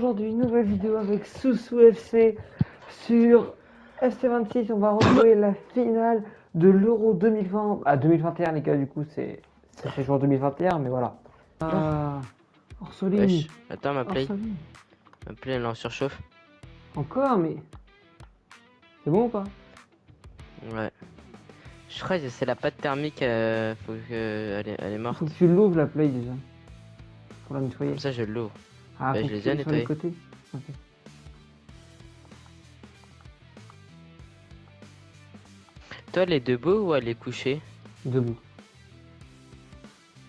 Aujourd'hui, nouvelle vidéo avec Soussou FC sur FC26. On va retrouver la finale de l'Euro 2020. Ah, 2021, les gars, du coup, c'est jour 2021, mais voilà. Orsoline. Wesh, attends, ma play elle est en surchauffe. Encore, mais. C'est bon ou pas? Ouais. Je crois que c'est la pâte thermique, faut que elle est morte. Faut que tu l'ouvres la play déjà. Pour la nettoyer. Comme ça, je l'ouvre. Ah, Bah, faut je que l'ai tu déjà l'aies sur les nettoyé. côtés. Ok. Toi, elle est debout ou elle est couchée? Debout.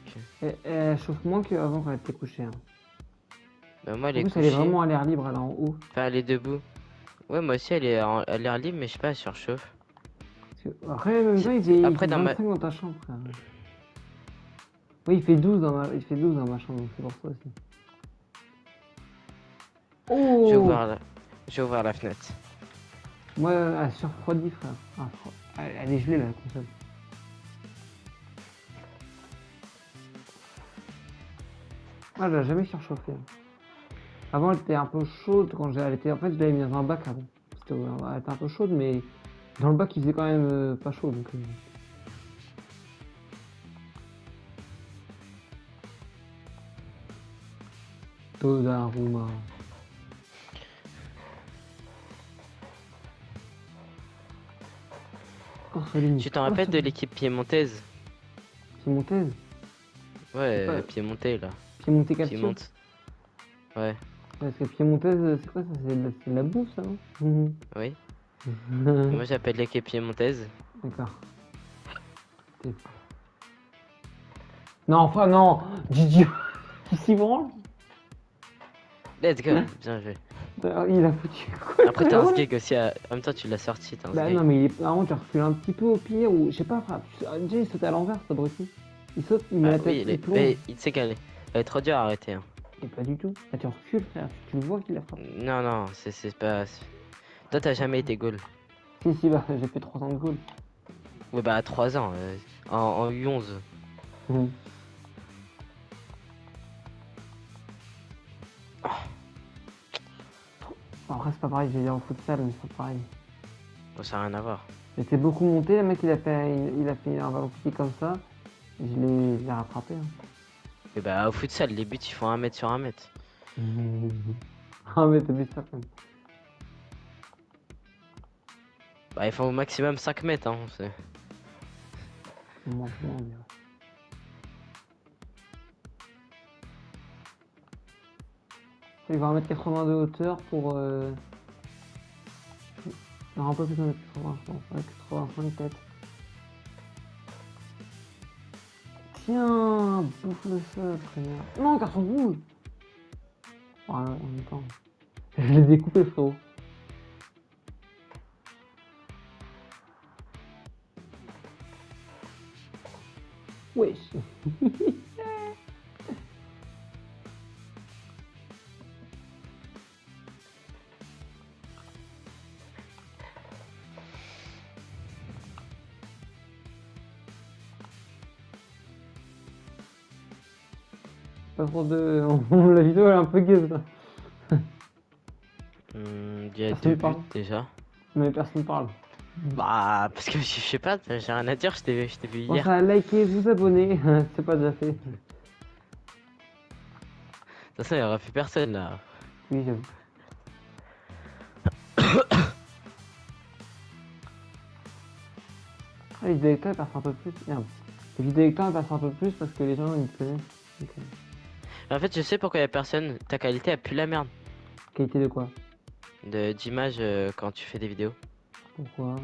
Ok. Elle chauffe moins qu'avant quand elle était couchée. Hein. Bah, moi, elle En est plus, elle est couchée. vraiment à l'air libre, elle est en haut. Enfin, elle est debout. Ouais, moi aussi, elle est à l'air libre, mais je sais pas, elle surchauffe. Après, même temps, il Après, fait dans ma. 25 dans ta chambre, frère. Oui, il fait 12 dans ma chambre, donc c'est pour ça aussi. Je vais Oh! ouvrir la, je vais ouvrir la fenêtre. Moi, elle surfroidit, frère. Ah, elle est gelée, la console. Moi, je l'ai jamais surchauffée. Avant, elle était un peu chaude quand elle était. En fait, je l'avais mis dans un bac avant. Elle était un peu chaude, mais dans le bac, il faisait quand même pas chaud. Donc, Donnarumma. Orsoline. Tu t'en rappelles de l'équipe piémontaise? Piémontaise? Ouais, pas- piémontais là. Piemonte Calcio? Piémonte. Ouais, Parce que piémontaise, c'est quoi ça? C'est de la bouffe, ça, non? oui. Moi, j'appelle l'équipe piémontaise. D'accord. Non, enfin, non! Didier! Qui s'y branle? Let's go, bien joué. Il a foutu quoi? Après, t'as un sgeg aussi. En même temps, tu l'as sorti, t'as un Bah sgeg. non, mais par contre, tu recules un petit peu au pire, ou je sais pas, frère. Déjà, il saute à l'envers, cet abruti. Il saute, il met Ah la tête, oui, il plonge. mais il sait qu'elle est trop dure à arrêter. Hein. Et pas du tout. Là, tu recules, frère. Tu le vois qu'il a frappé. Non, non, c'est pas. Toi, t'as jamais été goal. Si, bah, j'ai fait 3 ans de goal. Ouais, bah, à 3 ans, en U11. Mhm. Bon, après, c'est pas pareil, j'ai dit en futsal, mais c'est pas pareil. Bon, ça n'a rien à voir. J'étais beaucoup monté, le mec, il a fait un ballon piqué comme ça. Et je l'ai rattrapé. Hein. Et bah, au futsal, les buts, ils font 1 mètre sur 1 mètre. Ah, mais t'as vu ça quand même. Bah, ils font au maximum 5 mètres. Hein, Maintenant, on dirait. Il va 1m80 de hauteur pour. Non, un peu plus de 1m80, je pense. 1m85 peut-être. Tiens, bouffe le sol, frère. Non, carton rouge. Ouais, en même temps. Je l'ai découpé, frérot. Wesh. Pas trop de. La vidéo elle est un peu gaze là. Il y a Personne 2 buts parle. déjà. Mais personne parle. Bah, parce que je sais pas, j'ai rien à dire, je t'ai vu hier. Pensez à liker, vous abonner, c'est pas déjà fait. De toute façon, il y aura plus personne là. Oui, j'avoue. Ah, les vidéos avec toi, elles passent un peu plus. Merde. Les vidéos avec toi, elles passent un peu plus parce que les gens ils te connaissent. Donc, En fait, je sais pourquoi il y a personne. Ta qualité a plus la merde qualité de quoi? d'image quand tu fais des vidéos. Pourquoi?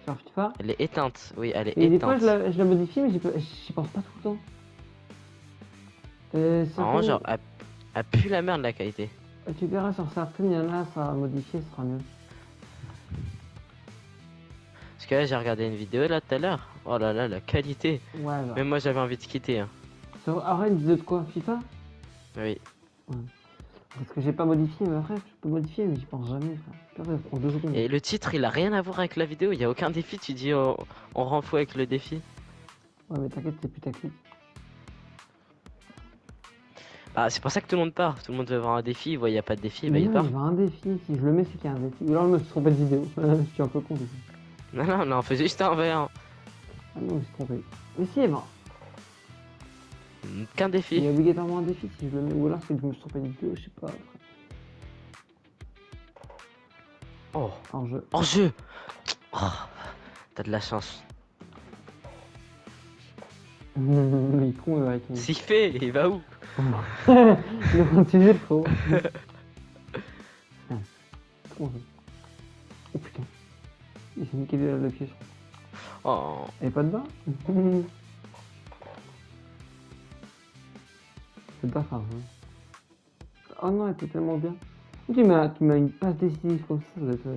Sur FIFA? Elle est éteinte, oui, elle est Et des fois, éteinte. je la modifie, mais j'y pense pas tout le temps. Vraiment, genre, elle pue la merde la qualité. Tu verras sur certaines, il y en a, ça va modifier, ce sera mieux. Parce que là, j'ai regardé une vidéo là tout à l'heure. Oh là là, la qualité. Ouais, bah. Même moi, j'avais envie de quitter. Hein. Sur Arène, de quoi? FIFA? Oui. Parce que j'ai pas modifié, mais après, je peux modifier, mais j'y pense jamais, frère. Ça prend 2 secondes. Et le titre, il a rien à voir avec la vidéo. Il y a aucun défi. Tu dis, on rend fou avec le défi. Ouais, mais t'inquiète, c'est putaclic. Ah, c'est pour ça que tout le monde part. Tout le monde veut avoir un défi. Il voit, il n'y a pas de défi, bah Mais il non, part. il y a un défi. Si je le mets, c'est qu'il y a un défi. Ou alors, je me suis trompé de vidéo. Je suis un peu con. Du coup. Non, non, non, on fait juste un verre. Ah non, je me suis trompé. Mais si, ben, Qu'un il défi. y a obligatoirement un défi si je le mets. Ou alors, c'est que je me suis trompé de vidéo, je sais pas. Après. Oh, En jeu. en jeu. Oh, t'as de la chance. Il est con, avec une. S'il fait, il va où? Il a utilisé le faux. Con, jeu. Oh putain. Il s'est niqué le pied. Oh, Et pas de bain. C'est pas grave. Hein. Oh non, elle était tellement bien. Tu m'as une passe décisive comme ça doit être,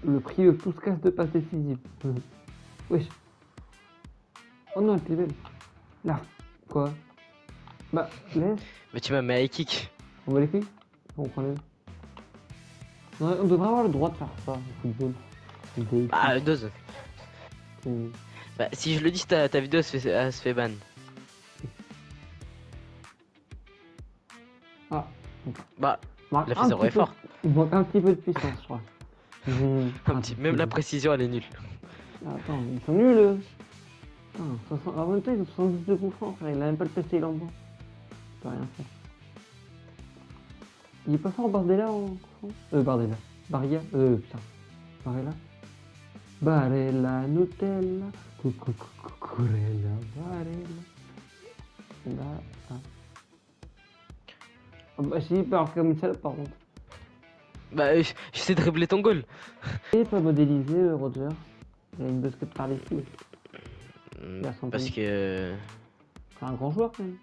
le prix de tous casse de passe décisive. Wesh. Oh non, elle était belle. Là. Quoi? Bah, laisse. mais tu m'as mis à kick. On va les couilles. On prend les. On devrait avoir le droit de faire ça au football. Des- Ah, dose. des- Bah, si je le dis, ta vidéo elle se fait ban. Ah. Bah, Manque la un fait zéro petit peu- effort. Il manque un petit peu de puissance, je crois. Un petit, même la précision elle est nulle. Attends, ils sont nuls eux. Putain, 60... En même temps, ils ont 72 de coups francs, frère. Il a même pas le PC, il en bas. Il peut rien faire. Il est pas fort Bardella en coup franc. Bardella. Barilla. Putain. Barella. Barella, Nutella. Cucurella, Barella. Là, ah. Ah bah, j'ai pas comme une salope par contre. Bah, je sais dribbler ton goal. Il est pas modélisé, Roger. Il a une basket par les filles. Il a son Parce pays. que. C'est un grand joueur quand même.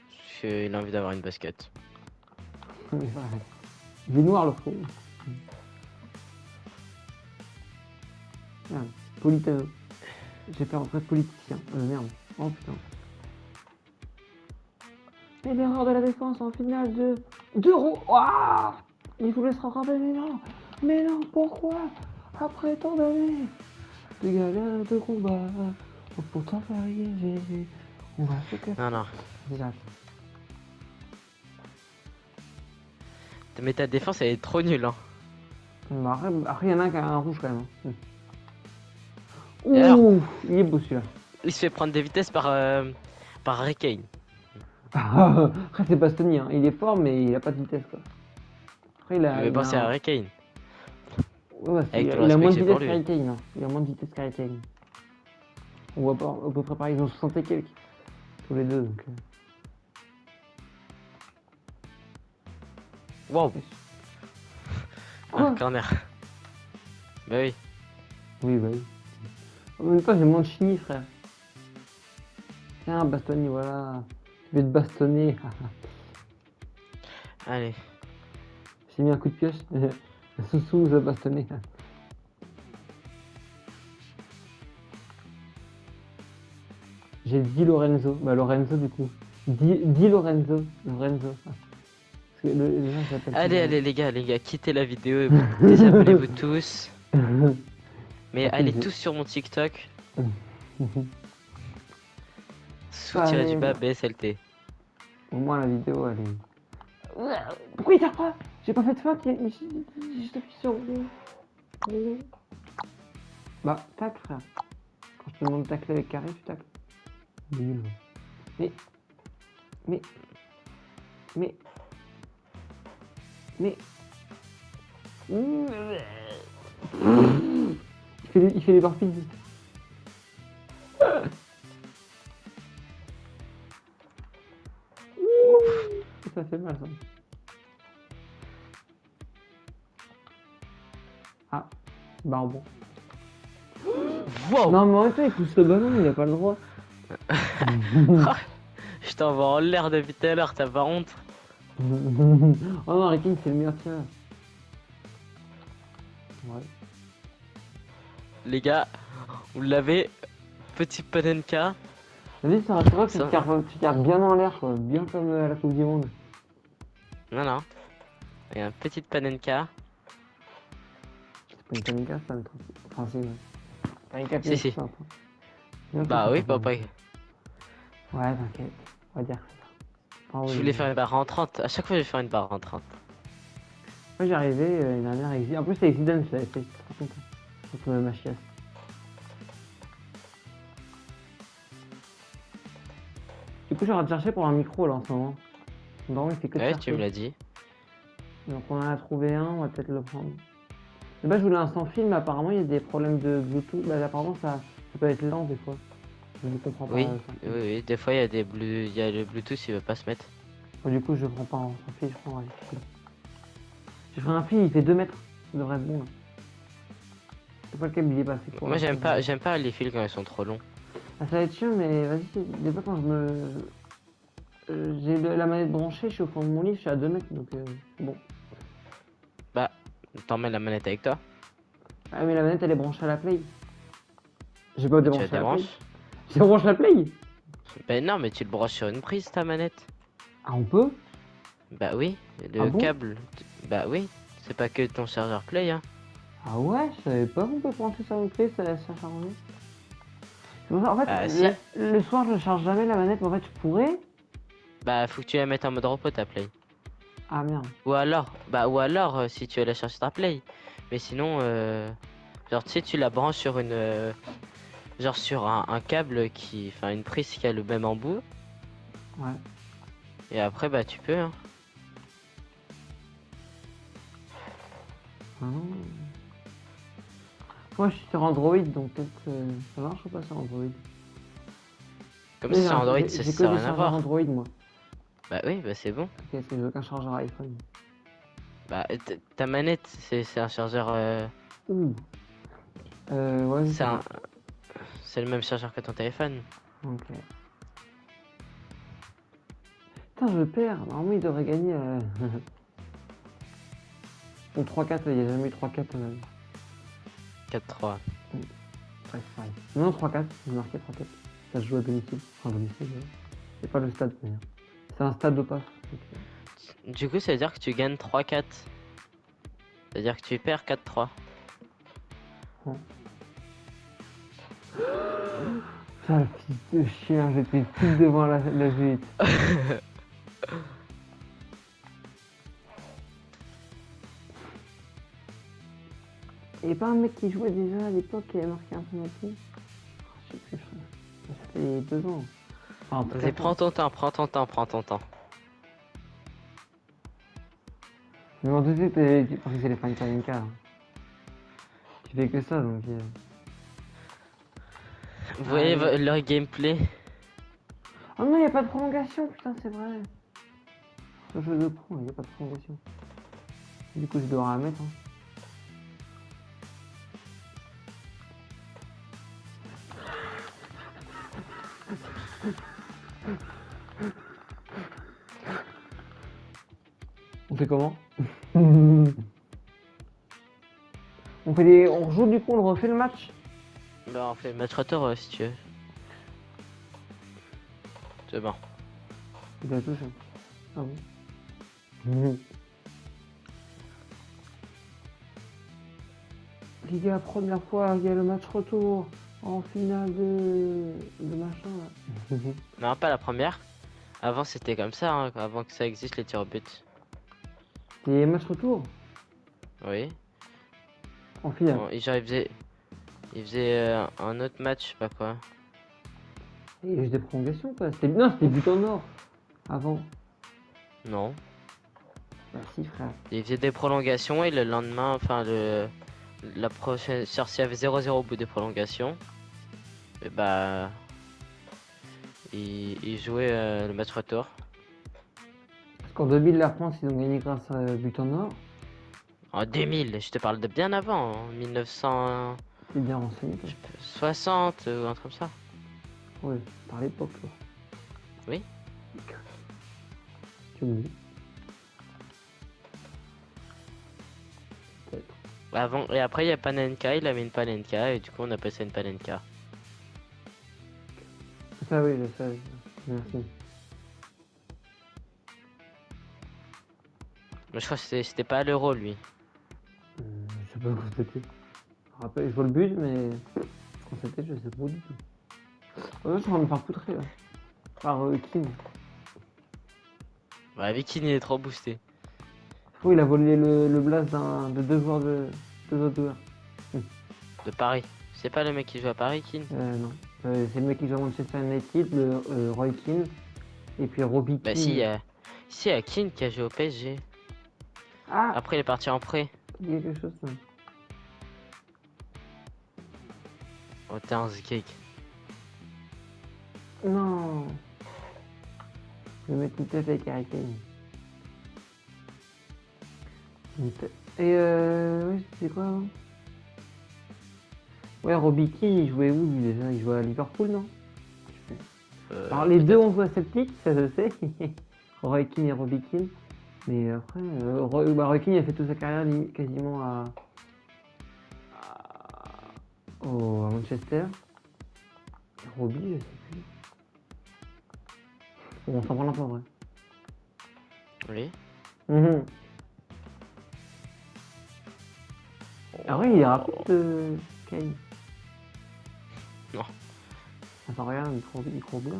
Parce qu'il a envie d'avoir une basket. Mais vrai. Il est noir le faux. Merde. Politano. J'ai fait rentrer politicien. Merde. Oh putain. Et l'erreur de la défense en finale de d'Euro. Ouah, il voulait se rattraper, mais non. Mais non, pourquoi? Après tant d'années de galères de combat, pour t'en faire arriver, on va se casser. Non, non. Déjà. Mais ta défense elle est trop nulle. Hein. Après, il y en a un qui a un rouge quand même. Hein. Et alors Ouh, il est beau celui-là. Il se fait prendre des vitesses par Harry Kane. Après, c'est Bastoni, hein. Il est fort, mais il a pas de vitesse quoi. Après, Je vais penser à Harry Kane. Ouais, Avec tout le il a respect moins que de j'ai pour vitesse lui. qu'Harry Kane. Hein. Il a moins de vitesse qu'Harry Kane. On voit pas, à peu près pareil, ils ont 60 et quelques. Tous les deux, donc. Wow. Quoi? Ah, corner. Bah oui. Oui, bah oui. En même temps, j'ai moins de chigny, frère. Tiens, Bastoni, voilà. Je vais te bastonner. Allez. J'ai mis un coup de pioche. Soussou nous a bastonné. J'ai dit Lorenzo. Bah, Lorenzo, du coup. Dis Lorenzo. Lorenzo. Parce que les gens s'appellent. Allez, les gars, quittez la vidéo et vous désabonnez-vous tous. Mais Ah, allez plaisir. tous sur mon TikTok. Allez. Sous-du-bas BSLT. Au moins, la vidéo, elle est. Pourquoi il tire pas? J'ai pas fait de feinte, j'ai juste appuyé sur. Bah, tac, frère. Quand je te demande de tacler avec carré, tu tacles. Nul. Mais. Mais. Mais. Mais. Il fait les barres physiques. Ça fait mal, ça. Ah, Barbon. Wow. Non, mais en même temps, il pousse le ballon, il a pas le droit. Je t'envoie en l'air depuis tout à l'heure, t'as pas honte? Oh non, Harry Kane, c'est le meilleur tireur. Ouais. Les gars, vous l'avez. Petit Panenka. Vas-y, ça rassurera que Ça tu tires bien en l'air, quoi. Bien comme à la Coupe du Monde. Non, non. Et un petit Panenka. C'est pas une panica, c'est un truc. Enfin, c'est. Panica, Si, si. simple. Bien Bah plus oui, simple, papa. Ouais, t'inquiète. On va dire que c'est ça. Ah Je oui, voulais faire une barre en 30. À chaque fois, je vais faire une barre en 30. moi, j'y arrivais une dernière exit. En plus, c'est Exiden, je l'avais fait. Par contre, contre ma chiasse. Du coup, j'ai de chercher pour un micro là en ce moment. Non, il fait que de Ouais, tu me chercher. l'as dit. Donc, on en a trouvé un, on va peut-être le prendre. De base, je voulais un sans film, mais apparemment, il y a des problèmes de Bluetooth. Bah, apparemment, ça peut être lent des fois. Je ne comprends pas Oui, sans oui, fil. oui. Des fois, il y a il y a le Bluetooth, il veut pas se mettre. Bon, du coup, je prends pas en sans fil, je prends. Ouais, j'ai pris un fil, il fait 2 mètres. Ça devrait être bon là. C'est pas le câble, il est pas assez court Moi, là. j'aime pas les fils quand ils sont trop longs. Ah, ça va être chiant, mais vas-y. Des fois, quand je me. J'ai la manette branchée, je suis au fond de mon lit, je suis à 2 mètres, donc bon. Bah, t'emmènes la manette avec toi. Ah, mais la manette elle est branchée à la play. J'ai pas Bah, tu la débranché la play. débranches. J'ai branché la play. Ben non, mais tu le branches sur une prise, ta manette. Ah, on peut? Bah oui, Ah le bon? câble. Bah oui, c'est pas que ton chargeur Play, hein. Ah ouais, je savais pas qu'on peut brancher sur une play, ça laisse charger. C'est pour ça, en fait, Ah si. le soir je charge jamais la manette, mais en fait je pourrais. Bah faut que tu la mettes en mode repos, ta Play. Ah merde. Ou alors si tu veux la chercher ta Play. Mais sinon, genre tu sais, tu la branches sur une, genre sur un câble qui, enfin une prise qui a le même embout. Ouais. Et après bah tu peux, hein. Ah non. Moi je suis sur Android, donc peut-être ça marche ou pas sur Android? Comme Mais ça sur Android, ça j'ai que sert à des rien à chargeurs voir. Android moi. Bah oui, bah c'est bon. Ok, c'est que j'ai aucun chargeur iPhone. Bah ta manette, c'est un chargeur, Ouh. Ouais, je c'est sais pas. un, c'est le même chargeur que ton téléphone. Ok. Putain, je perds. Normalement, il devrait gagner. Bon, 3-4, il n'y a jamais eu 3-4. 4-3. Bref, pareil. Non, 3-4, j'ai marqué 3-4. Ça se joue à domicile. Enfin, domicile, ouais. C'est pas le stade, mais. C'est un stade de passe. Du coup, ça veut dire que tu gagnes 3-4. C'est-à-dire que tu perds 4-3. Sale fils de chien, j'étais pile devant la vue. Il n'y a pas un mec qui jouait déjà à l'époque qui avait marqué un penalty? Je sais plus, frère. Ça fait 2 ans. Enfin, Vas-y, prends ton temps, prends ton temps, prends ton temps. Je m'en doutais, tu pensais que c'était pas une Palinka. Tu fais que ça, donc. Vous voyez Allez. leur gameplay? Oh non, il n'y a pas de prolongation, putain, c'est vrai. Ce jeu de con, il n'y a pas de prolongation. Du coup, je dois la mettre. Hein. On fait comment? On on joue du coup, on refait le match. Bah, on fait le match retour si tu veux. C'est bon. Il a touché. Ah bon? Les gars, première fois, il y a le match retour en finale de machin là. Non, pas la première. Avant, c'était comme ça, hein, avant que ça existe les tirs au but. Et match retour Oui. en finale. Bon, genre, il faisait un autre match, je sais pas quoi. Et il y a eu des prolongations quoi. Non, c'était but en or. Avant. Non. Bah si frère. Il faisait des prolongations et le lendemain, enfin, la prochaine, genre, s'il y avait 0-0 au bout des prolongations, et bah, il jouait le match retour. Parce qu'en 2000, la France, ils ont gagné grâce à but en or. En 2000, je te parle de bien avant, en 1960 C'est bien renseigné toi. ou un truc comme ça. Ouais, par l'époque quoi. Oui. Tu me dis. Peut-être. Avant, et après, il y a Panenka, il a mis une Panenka, et du coup, on appelle ça une Panenka. Ça oui, je sais. Merci. Mais je crois que c'était pas à l'euro, lui. Je sais pas où c'était. Je rappelle, je vois le but, mais quand c'était, je sais pas du tout. Ouais, je suis en train de me faire poutrer là. par King. Bah, Viking il est trop boosté. Oh, il a volé le blast de deux autres joueurs. De Paris. C'est pas le mec qui joue à Paris, Kin? Non. C'est le mec qui joue à Manchester United, Roy Keane, et puis Robbie Bah si, Keane. si, y a Kin qui a joué au PSG. Ah, Après il est parti en prêt il y a quelque chose là. au Townsgate. Non. Je vais mettre une tête avec Harry Kane. Et ouais, c'est quoi avant? Ouais, Robbie Keane, il jouait où lui déjà? Il jouait à Liverpool, non? Alors les deux Peut-être. ont joué à Celtic, ça je sais. Roy Keane et Robbie Keane. Mais après, Roy Keane il a fait toute sa carrière quasiment à Manchester. Robbie, je sais plus. Bon, on s'en prend un peu en vrai. Oui. Ah ouais, il est rapide, Kane. Non. Attends, regarde, il court bien.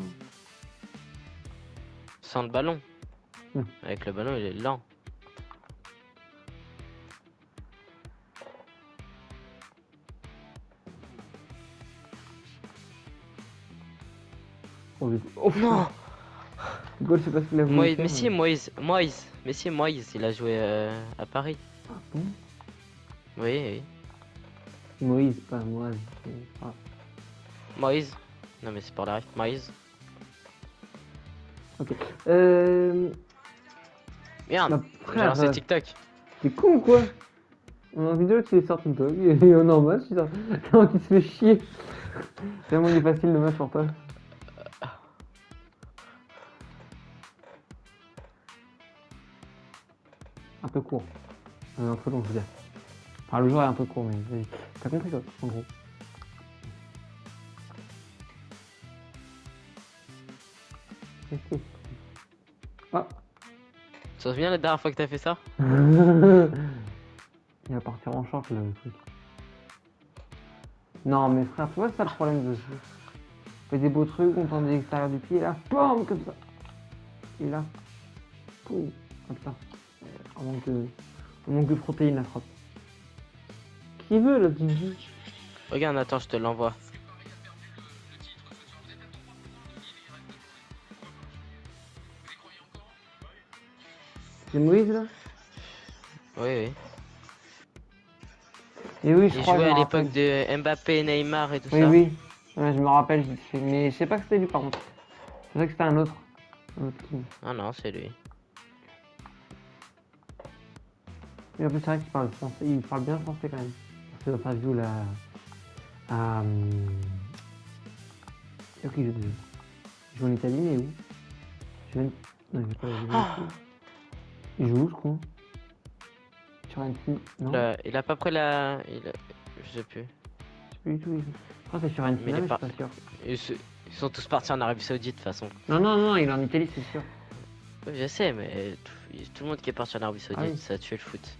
Sans le ballon. Hmm. Avec le ballon il est lent. Oh, oh Non. le goal, je sais pas ce qu'il a voulu Moïse, faire. mais si Moïse, il a joué à Paris. Bon. Oui, oui. Moïse, pas moi. Ah. Moïse. Non mais c'est pour la ref. Moïse. Ok. Merde, Bah, j'ai frère, lancé TikTok. t'es con ou quoi? On a une vidéo qui est sortie de toi. Et en normal, c'est ça. Tellement qu'il se fait chier. Tellement il est facile le match pour toi. Un peu court. Un peu long, je veux dire. Enfin, le joueur est un peu court, mais vas-y. T'as compris quoi, en gros. Ok. Ah. Tu te souviens la dernière fois que t'as fait ça? Il va partir en short là, le truc. Non, mais frère, tu vois, c'est ça le problème de ce jeu. On fait des beaux trucs, on tend de l'extérieur du pied, et là, POM comme ça. Et là, poum, comme ça. On manque de protéines, la frappe. Qui veut le petit jeu? Regarde, attends, je te l'envoie. C'est Moïse là? Oui, oui. Et oui, je Il crois, je jouait me à rappelle. l'époque de Mbappé, Neymar et tout Oui, ça. oui. Ouais, je me rappelle, mais je sais pas que c'était lui par contre. Je sais que c'était un autre. Un autre team. Ah non, c'est lui. Mais en plus, c'est vrai qu'il parle français. Il parle bien français quand même. C'est dans sa vidéo là. Ok, je joue en Italie, mais où? Je viens... Non, il veut pas jouer Ah, ici. Il joue où, ce con? Sur un team. Non? il a pas pris la. Je sais plus. Je sais plus du tout. Je crois que c'est sur un Mais team, il est mais je pas. suis pas sûr. Ils sont tous partis en Arabie Saoudite de toute façon. Non, non, non, il est en Italie, c'est sûr. Oui, je sais, mais tout le monde qui est parti en Arabie Ah Saoudite, oui. ça a tué le foot.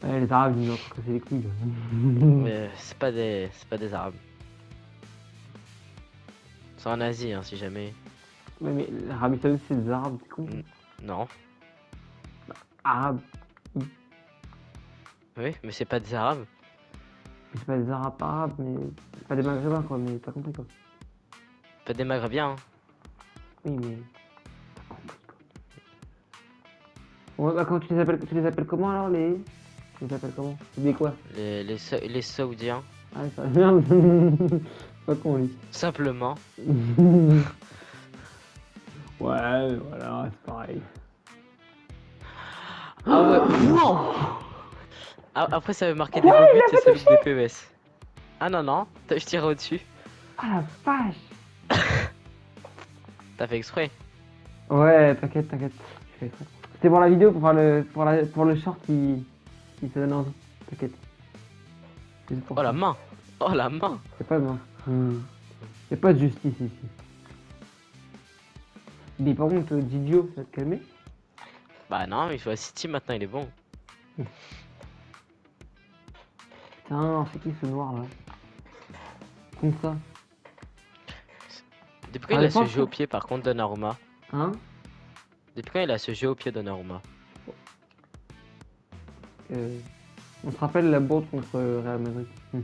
Ouais, les Arabes, ils nous ont cassé les couilles. Mais c'est pas des Arabes. C'est en Asie, hein, si jamais. Ouais, mais l'Arabie Saoudite, c'est des Arabes, c'est con. Mm. Non. Arabes. Oui, mais c'est pas des Arabes. C'est pas des Arabes arabes, mais. C'est pas des Maghrébins, quoi, mais t'as compris, quoi. Pas des Maghrébiens. Hein. Oui, mais. T'as compris, quoi. Ouais, bah, quand tu les appelles comment alors, les. Tu les appelles comment? C'est des quoi? Les Saoudiens. Ah, ça merde. Pas con, lui. Simplement. Ouais, voilà, c'est pareil. Ah ouais. Non! Après, ça veut marquer des beaux buts et ça loupe des PES. Ah non, non, je tirais au-dessus. Ah la vache! T'as fait exprès. Ouais, t'inquiète, t'inquiète. Je fais exprès. C'était pour la vidéo, pour le short qui se donne envie. T'inquiète. C'est juste pour Oh ça. la main. Oh la main. Y'a pas de main. Y'a pas de justice ici. Mais par contre, Didio, ça va te calmer? Bah non, il joue à City maintenant, il est bon. Putain, c'est qui ce noir là? Comme ça. Depuis quand Ah, il je a ce pense jeu au que- pied par contre Donnarumma? Hein? Depuis quand il a ce jeu au pied Donnarumma? Euh, on se rappelle la bourde contre Real Madrid. Je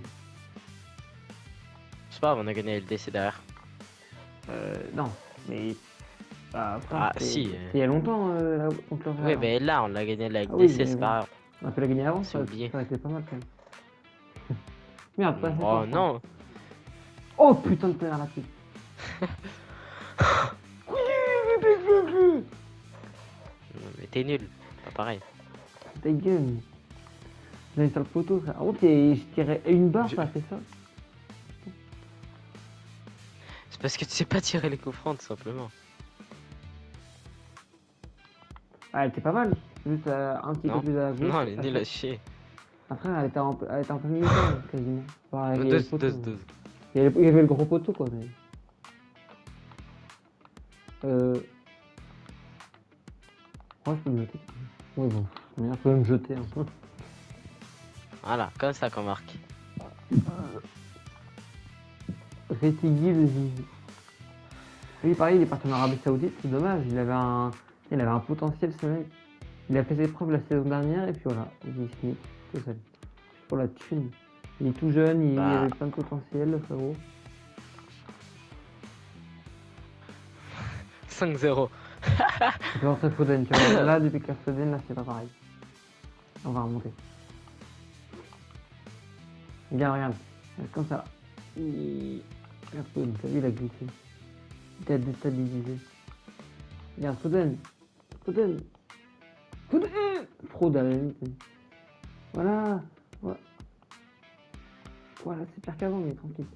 sais pas, on a gagné LDC derrière. Non, mais après, Ah c'était si. c'était il y a longtemps contre le Oui, Real. Hein. mais là, on l'a gagné la Ah oui, LDC, mais c'est bon. pas grave. On a pu la gagner avant, C'est ça oublié. aurait été pas mal quand même. Merde, pas assez fort. Oh Je crois. non. Oh putain de tonnerre la tête. Mais t'es nul. Pas pareil. Ta gueule. J'allais sur le poteau, ça. Ah, ok, je tirais une barre, Je- ça fait ça. C'est parce que tu sais pas tirer les coups francs, tout simplement. Ah, elle était pas mal. Juste un petit peu Non. plus à gauche. Non, elle est ça nulle fait- à chier. Après, elle était en plein milieu, quasiment. Enfin, il y avait le 12, poteau. 12, 12. Il y avait le gros poteau, quoi. Mais... Ouais, je peux me jeter. Ouais, bon. Je peux me jeter un peu. Voilà, comme ça qu'on marque. Retigui le Zizi. Lui, pareil, il est parti en Arabie Saoudite, c'est dommage. Il avait un potentiel, ce mec. Il a fait ses preuves la saison dernière, et puis voilà, il se nique tout seul. Pour la thune. Il est tout jeune, il Bah. avait plein de potentiel, le frérot. 5-0. Tu peux rentrer Foden, tu vois. Là, depuis qu'il y a Foden, là, c'est pas pareil. On va remonter. Regarde, regarde. Comme ça. Regarde Foden, t'as vu, il a glissé. Il a déstabilisé. Regarde Foden. Foden. Foden. Fraude à la limite. Voilà. Voilà, voilà c'est pire qu'avant, mais tranquille.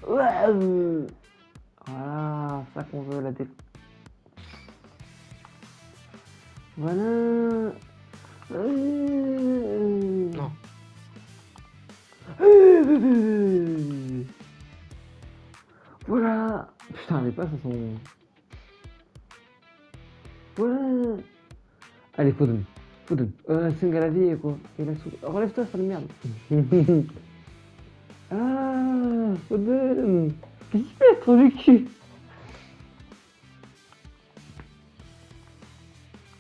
Ouais. Voilà, ça qu'on veut, la tête. Voilà. Non. Voilà. Putain, les passes, elles sont... Voilà. Allez, Foden. Foden. C'est une vie, quoi. Et là, relève-toi, sale merde. Ah, Foden. Qu'est-ce qu'il fait, trop du cul?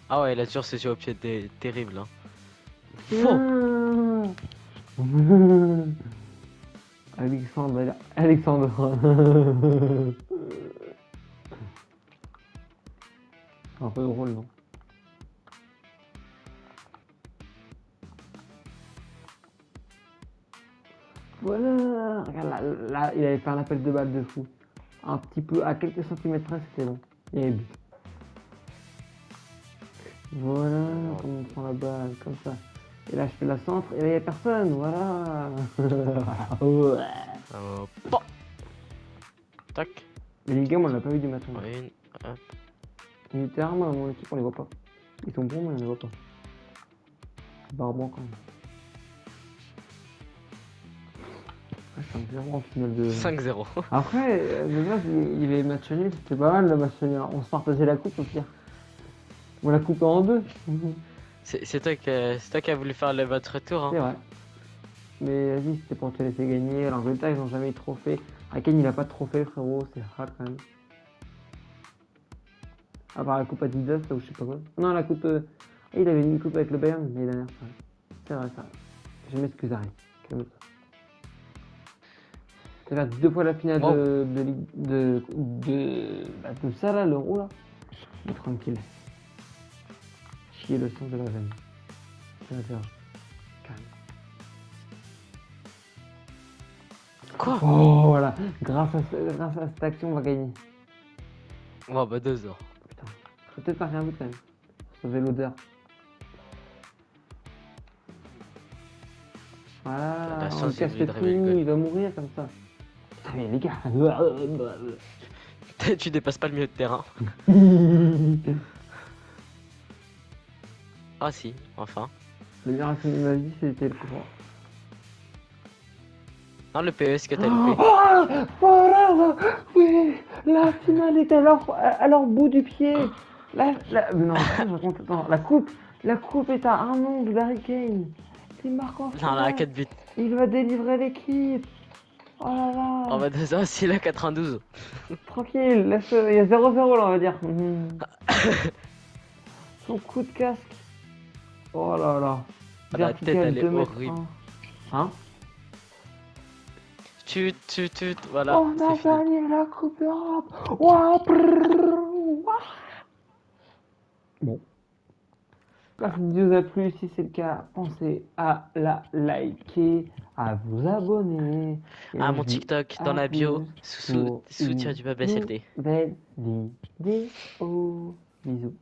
Ah ouais, il a toujours ce jeu au pied terrible. Hein. Ah. Alexandre. Alexandre. Un peu drôle, non? Voilà. Regarde, là, il avait fait un appel de balle de fou. Un petit peu, à quelques centimètres près, c'était bon. Il y avait but. Voilà, comme on prend la balle, comme ça. Et là, je fais la centre, et là, il n'y a personne, voilà. Ouais. Bon. Tac. Mais les gars, moi, on l'a pas vu du matin. Une. Hop. Littéralement, dans mon équipe, on les voit pas. Ils sont bons, mais on les voit pas. Barbant quand même. Ouais, c'est un 0 en finale de. 5-0. Après, déjà, il y avait match nul, c'était pas mal le match nul. On se partageait la coupe au pire. On l'a coupé en deux. C'est toi qui as voulu faire votre retour. Hein. C'est vrai. Mais vas-y, c'était pour te laisser gagner. L'Angleterre, ils ont jamais eu de trophée. Aken, il a pas de trophée, le frérot, c'est rare quand même. À part la coupe Adidas, là, ou je sais pas quoi. Non, la coupe. Il avait une coupe avec le Bayern l'année dernière, c'est vrai, ça. Je m'excuse, arrête. Calme-toi. Ça fait 2 fois la finale Wow. de ça là, l'euro là. Mais tranquille. Chier le sang de la veine. Ça va faire. Calme. Quoi? Oh voilà, grâce à cette action, on va gagner. Oh bah 2 heures. Putain, faut peut-être marquer un but quand même. Pour sauver l'odeur. Voilà, La on chance, casse j'ai le voulu dribbler le cul, goal. il va mourir comme ça. Putain, mais les gars. Tu dépasses pas le milieu de terrain. Ah si, enfin. La meilleure action de ma vie, c'était le coup franc. Non, le PES que t'as loupé. Oh, voilà, oui, la finale est à leur bout du pied. Non, je raconte, non, la coupe est à un ongle d'Harry Kane. il marque en Non, là, finale. 4 buts. Il va délivrer l'équipe. Oh là là. En mode ça aussi, là, 92. Tranquille, laisse, il y a 0-0 là, on va dire. Son coup de casque. Oh là là. La tête, Vertical elle est 2 mètres horrible. 1. Hein? Tut, voilà, On a c'est fini. gagné la Coupe d'Europe. Ouah, ouah. Bon. J'espère que cette vidéo vous a plu. Si c'est le cas, pensez à la liker, à vous abonner. Et Ah, on mon se dit TikTok, à dans la bio, plus sous pour soutien une du Bab SLT. nouvelle vidéo. Bisous.